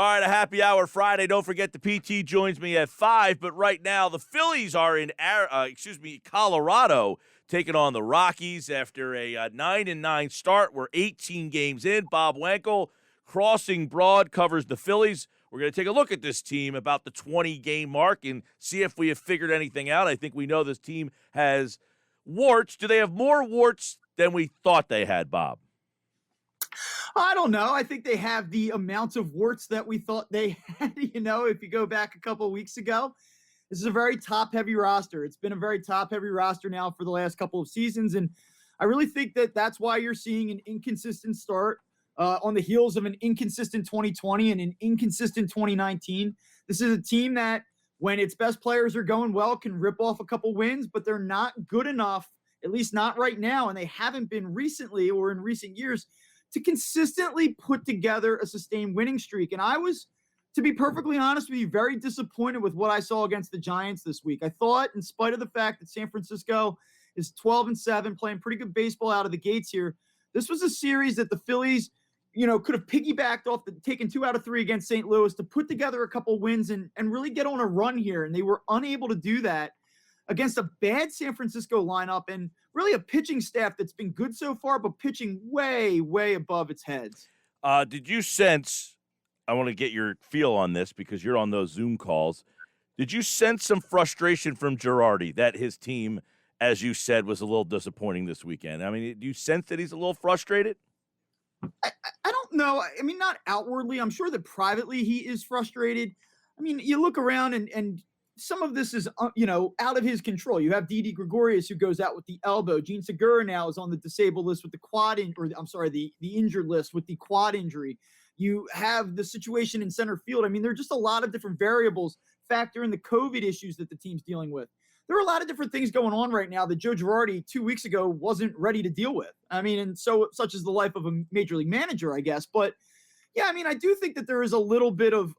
All right, a happy hour Friday. Don't forget the PT joins me at 5. But right now, the Phillies are in Colorado, taking on the Rockies after a 9-9 start. We're 18 games in. Bob Wankel, Crossing Broad, covers the Phillies. We're going to take a look at this team about the 20-game mark and see if we have figured anything out. I think we know this team has warts. Do they have more warts than we thought they had, Bob? I don't know. I think they have the amounts of warts that we thought they had. If you go back a couple of weeks ago, this is a very top-heavy roster. It's been a very top-heavy roster now for the last couple of seasons, and I really think that that's why you're seeing an inconsistent start on the heels of an inconsistent 2020 and an inconsistent 2019. This is a team that, when its best players are going well, can rip off a couple wins, but they're not good enough, at least not right now, and they haven't been recently or in recent years, to consistently put together a sustained winning streak. And I was, to be perfectly honest with you, very disappointed with what I saw against the Giants this week. I thought, in spite of the fact that San Francisco is 12-7, playing pretty good baseball out of the gates here, this was a series that the Phillies, could have piggybacked off taking 2 out of 3 against St. Louis to put together a couple wins and really get on a run here. And they were unable to do that against a bad San Francisco lineup and really a pitching staff that's been good so far, but pitching way, way above its heads. Did you sense, I want to get your feel on this because you're on those Zoom calls, did you sense some frustration from Girardi that his team, as you said, was a little disappointing this weekend? I mean, do you sense that he's a little frustrated? I don't know. I mean, not outwardly. I'm sure that privately he is frustrated. I mean, you look around and some of this is, out of his control. You have Didi Gregorius, who goes out with the elbow. Gene Segura now is on the disabled list with the the injured list with the quad injury. You have the situation in center field. I mean, there are just a lot of different variables. Factor in the COVID issues that the team's dealing with. There are a lot of different things going on right now that Joe Girardi 2 weeks ago wasn't ready to deal with. I mean, and such is the life of a major league manager, I guess. But yeah, I mean, I do think that there is a little bit of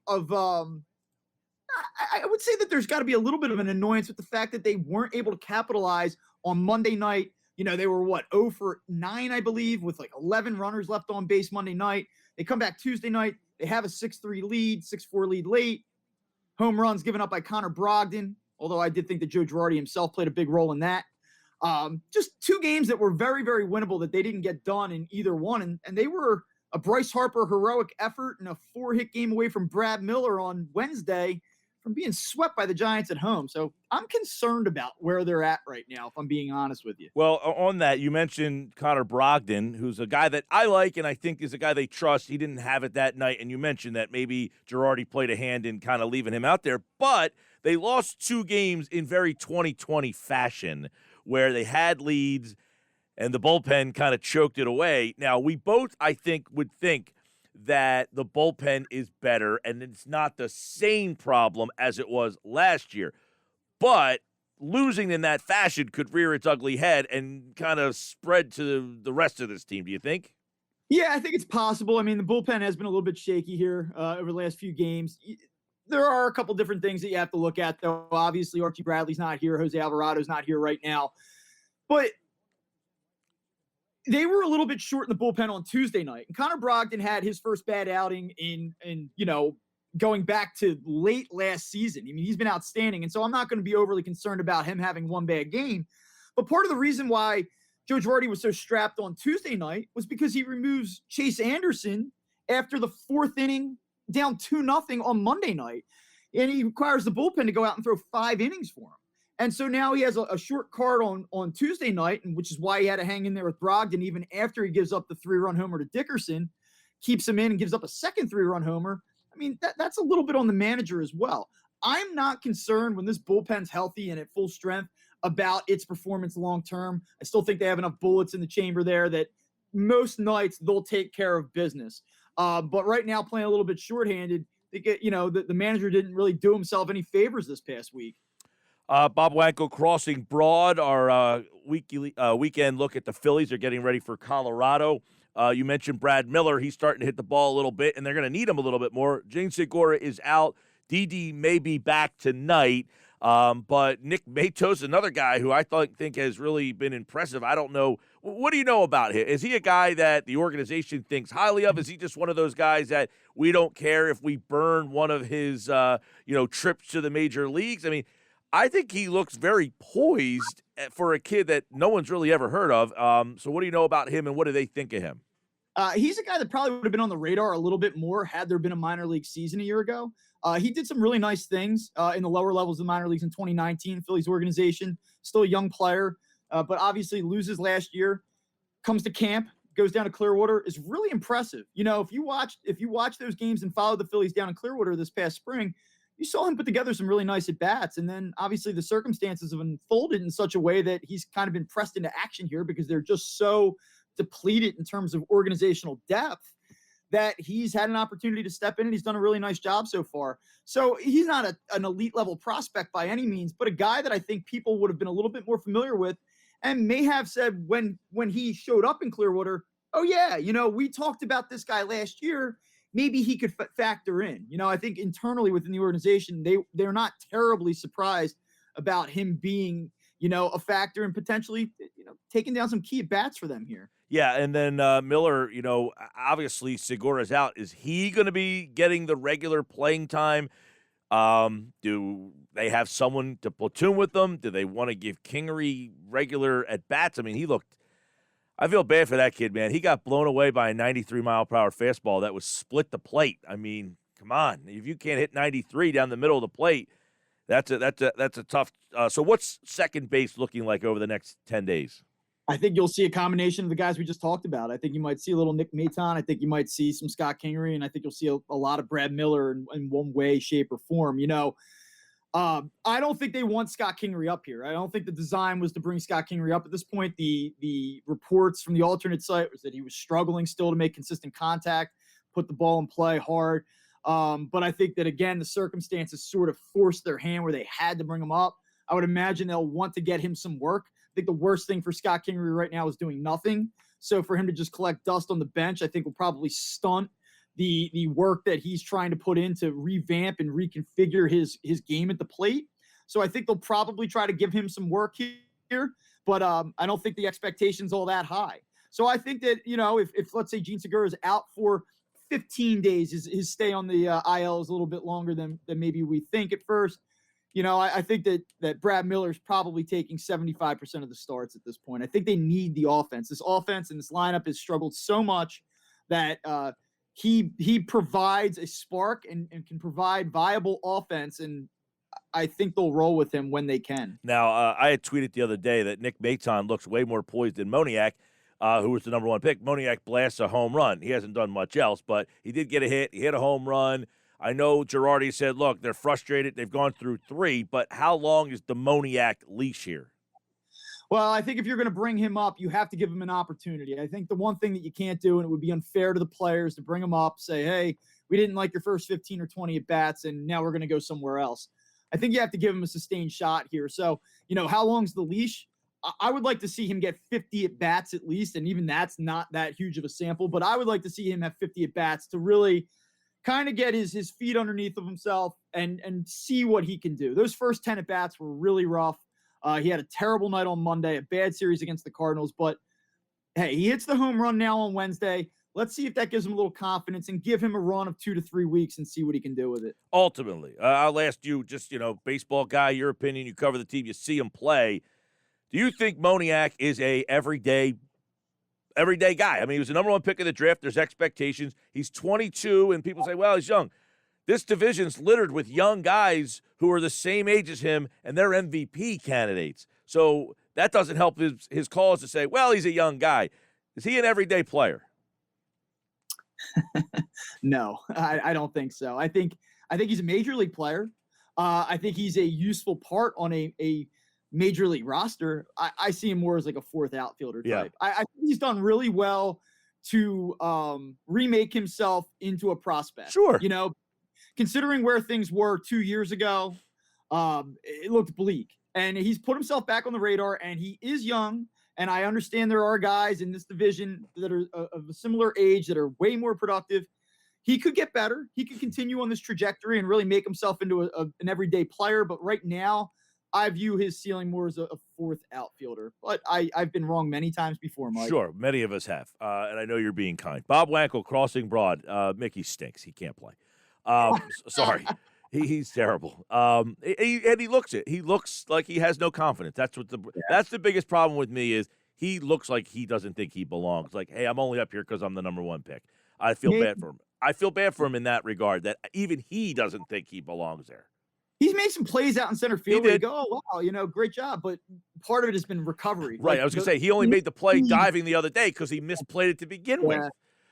I would say that there's got to be a little bit of an annoyance with the fact that they weren't able to capitalize on Monday night. They were 0 for 9, I believe, with 11 runners left on base Monday night. They come back Tuesday night. They have a 6-3 lead, 6-4 lead late. Home runs given up by Connor Brogdon, although I did think that Joe Girardi himself played a big role in that. Just 2 games that were very, very winnable that they didn't get done in either one. And they were a Bryce Harper heroic effort and a 4-hit game away from Brad Miller on Wednesday from being swept by the Giants at home. So I'm concerned about where they're at right now, if I'm being honest with you. Well, on that, you mentioned Connor Brogdon, who's a guy that I like and I think is a guy they trust. He didn't have it that night, and you mentioned that maybe Girardi played a hand in kind of leaving him out there. But they lost 2 games in very 2020 fashion where they had leads and the bullpen kind of choked it away. Now, we both, I think, would think that the bullpen is better and it's not the same problem as it was last year. But losing in that fashion could rear its ugly head and kind of spread to the rest of this team, do you think? Yeah, I think it's possible. I mean, the bullpen has been a little bit shaky here over the last few games. There are a couple different things that you have to look at, though. Obviously, Archie Bradley's not here. Jose Alvarado's not here right now. But they were a little bit short in the bullpen on Tuesday night. And Connor Brogdon had his first bad outing in going back to late last season. I mean, he's been outstanding. And so I'm not going to be overly concerned about him having one bad game. But part of the reason why Joe Girardi was so strapped on Tuesday night was because he removes Chase Anderson after the 4th inning, down 2-0 on Monday night. And he requires the bullpen to go out and throw 5 innings for him. And so now he has a short card on Tuesday night, and which is why he had to hang in there with Brogdon even after he gives up the 3-run homer to Dickerson, keeps him in and gives up a second 3-run homer. I mean, that's a little bit on the manager as well. I'm not concerned when this bullpen's healthy and at full strength about its performance long term. I still think they have enough bullets in the chamber there that most nights they'll take care of business. But right now, playing a little bit shorthanded, they get, the manager didn't really do himself any favors this past week. Bob Wankel, Crossing Broad, our weekend look at the Phillies. They're getting ready for Colorado. You mentioned Brad Miller. He's starting to hit the ball a little bit, and they're going to need him a little bit more. Gene Segura is out. Didi may be back tonight. But Nick Mato's another guy who I think has really been impressive. I don't know What do you know about him? Is he a guy that the organization thinks highly of? Is he just one of those guys that we don't care if we burn one of his, trips to the major leagues? I mean, I think he looks very poised for a kid that no one's really ever heard of. So what do you know about him, and what do they think of him? He's a guy that probably would have been on the radar a little bit more had there been a minor league season a year ago. He did some really nice things in the lower levels of the minor leagues in 2019. Phillies organization, still a young player, but obviously loses last year. Comes to camp, goes down to Clearwater, is really impressive. If you watch those games and follow the Phillies down in Clearwater this past spring, you saw him put together some really nice at bats. And then obviously the circumstances have unfolded in such a way that he's kind of been pressed into action here because they're just so depleted in terms of organizational depth that he's had an opportunity to step in, and he's done a really nice job so far. So he's not an elite level prospect by any means, but a guy that I think people would have been a little bit more familiar with and may have said when he showed up in Clearwater, oh yeah, we talked about this guy last year. Maybe he could factor in. I think internally within the organization, they're not terribly surprised about him being, a factor and potentially, taking down some key at bats for them here. Yeah, and then Miller, obviously Segura's out. Is he going to be getting the regular playing time? Do they have someone to platoon with them? Do they want to give Kingery regular at bats? I mean, I feel bad for that kid, man. He got blown away by a 93-mile-per-hour fastball that was split the plate. I mean, come on. If you can't hit 93 down the middle of the plate, that's a tough. So what's second base looking like over the next 10 days? I think you'll see a combination of the guys we just talked about. I think you might see a little Nick Maton. I think you might see some Scott Kingery, and I think you'll see a lot of Brad Miller in one way, shape, or form. I don't think they want Scott Kingery up here. I don't think the design was to bring Scott Kingery up at this point. The reports from the alternate site was that he was struggling still to make consistent contact, put the ball in play hard. But I think that, again, the circumstances sort of forced their hand where they had to bring him up. I would imagine they'll want to get him some work. I think the worst thing for Scott Kingery right now is doing nothing. So for him to just collect dust on the bench, I think will probably stunt the work that he's trying to put in to revamp and reconfigure his game at the plate. So I think they'll probably try to give him some work here, but I don't think the expectation's all that high. So I think that, if let's say Gene Segura is out for 15 days, his stay on the IL is a little bit longer than maybe we think at first. I think that Brad Miller's probably taking 75% of the starts at this point. I think they need the offense. This offense and this lineup has struggled so much that he provides a spark and can provide viable offense, and I think they'll roll with him when they can. Now, I had tweeted the other day that Nick Maton looks way more poised than Moniak, who was the number one pick. Moniak blasts a home run. He hasn't done much else, but he did get a hit. He hit a home run. I know Girardi said, look, they're frustrated. They've gone through 3, but how long is the Moniak leash here? Well, I think if you're going to bring him up, you have to give him an opportunity. I think the one thing that you can't do, and it would be unfair to the players to bring him up, say, hey, we didn't like your first 15 or 20 at bats, and now we're going to go somewhere else. I think you have to give him a sustained shot here. So, how long's the leash? I would like to see him get 50 at bats at least, and even that's not that huge of a sample, but I would like to see him have 50 at bats to really kind of get his feet underneath of himself and see what he can do. Those first 10 at bats were really rough. He had a terrible night on Monday, a bad series against the Cardinals, but hey, he hits the home run now on Wednesday. Let's see if that gives him a little confidence and give him a run of 2 to 3 weeks and see what he can do with it. Ultimately, I'll ask you, just, baseball guy, your opinion. You cover the team, you see him play. Do you think Moniak is a everyday guy? I mean, he was the number one pick of the draft. There's expectations. He's 22, and people say, well, he's young. This division's littered with young guys who are the same age as him, and they're MVP candidates. So that doesn't help his cause to say, well, he's a young guy. Is he an everyday player? No, I don't think so. I think he's a major league player. I think he's a useful part on a major league roster. I see him more as like a fourth outfielder type. I think he's done really well to remake himself into a prospect. Sure. Considering where things were 2 years ago, it looked bleak. And he's put himself back on the radar, and he is young. And I understand there are guys in this division that are of a similar age that are way more productive. He could get better. He could continue on this trajectory and really make himself into an everyday player. But right now, I view his ceiling more as a fourth outfielder. But I've been wrong many times before, Mike. Sure, many of us have, and I know you're being kind. Bob Wankel, Crossing Broad. Mickey stinks. He can't play. Sorry. He's terrible. And he looks it. He looks like he has no confidence. That's the biggest problem with me is he looks like he doesn't think he belongs. Like, hey, I'm only up here because I'm the number one pick. I feel bad for him. I feel bad for him in that regard, that even he doesn't think he belongs there. He's made some plays out in center field where you go, oh, wow, great job. But part of it has been recovery. Right. I was going to say, he only made the play diving the other day because he misplayed it to begin with.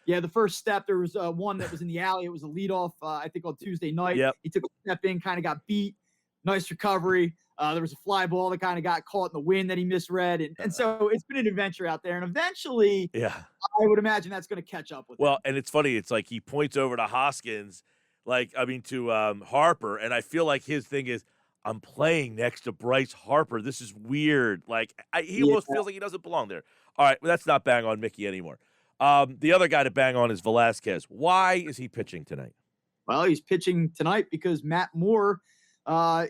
Yeah, the first step, there was one that was in the alley. It was a leadoff, I think, on Tuesday night. Yep. He took a step in, kind of got beat. Nice recovery. There was a fly ball that kind of got caught in the wind that he misread. And so it's been an adventure out there. And eventually, I would imagine that's going to catch up with him. And it's funny. It's like he points over to Hoskins, to Harper. And I feel like his thing is, I'm playing next to Bryce Harper. This is weird. He almost feels like he doesn't belong there. All right, well, let's not bang on Mickey anymore. The other guy to bang on is Velasquez. Why is he pitching tonight? Well, he's pitching tonight because Matt Moore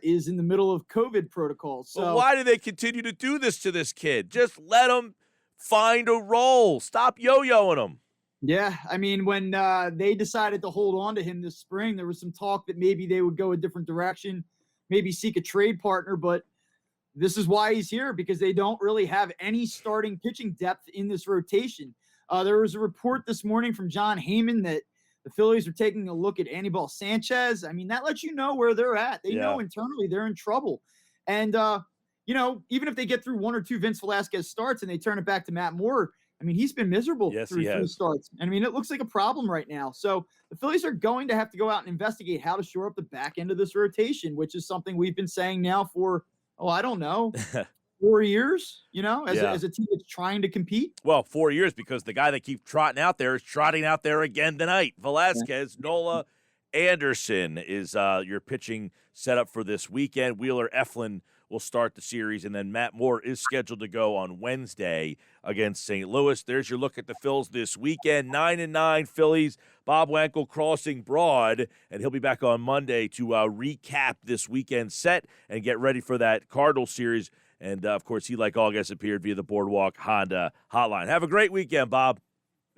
is in the middle of COVID protocols. So why do they continue to do this to this kid? Just let him find a role. Stop yo-yoing him. Yeah, I mean, when they decided to hold on to him this spring, there was some talk that maybe they would go a different direction, maybe seek a trade partner, but this is why he's here, because they don't really have any starting pitching depth in this rotation. There was a report this morning from John Heyman that the Phillies are taking a look at Anibal Sanchez. I mean, that lets you know where they're at. They know internally they're in trouble. And, even if they get through one or two Vince Velasquez starts and they turn it back to Matt Moore, I mean, he's been miserable through three starts. And I mean, it looks like a problem right now. So the Phillies are going to have to go out and investigate how to shore up the back end of this rotation, which is something we've been saying now for, I don't know, 4 years, as a team that's trying to compete. Well, 4 years, because the guy that keeps trotting out there is trotting out there again tonight. Velasquez, Nola, Anderson is your pitching setup for this weekend. Wheeler Eflin will start the series, and then Matt Moore is scheduled to go on Wednesday against St. Louis. There's your look at the Phils this weekend. 9-9 Phillies. Bob Wankel Crossing Broad, and he'll be back on Monday to recap this weekend set and get ready for that Cardinal series. And, of course, he, like all guests, appeared via the Boardwalk Honda hotline. Have a great weekend, Bob.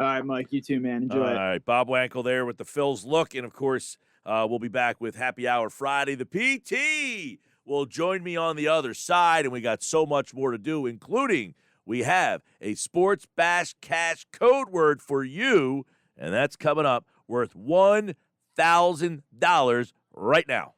All right, Mike. You too, man. Enjoy it. All right, Bob Wankel there with the Phils look. And, of course, we'll be back with Happy Hour Friday. The PT will join me on the other side, and we got so much more to do, including we have a Sports Bash Cash code word for you, and that's coming up worth $1,000 right now.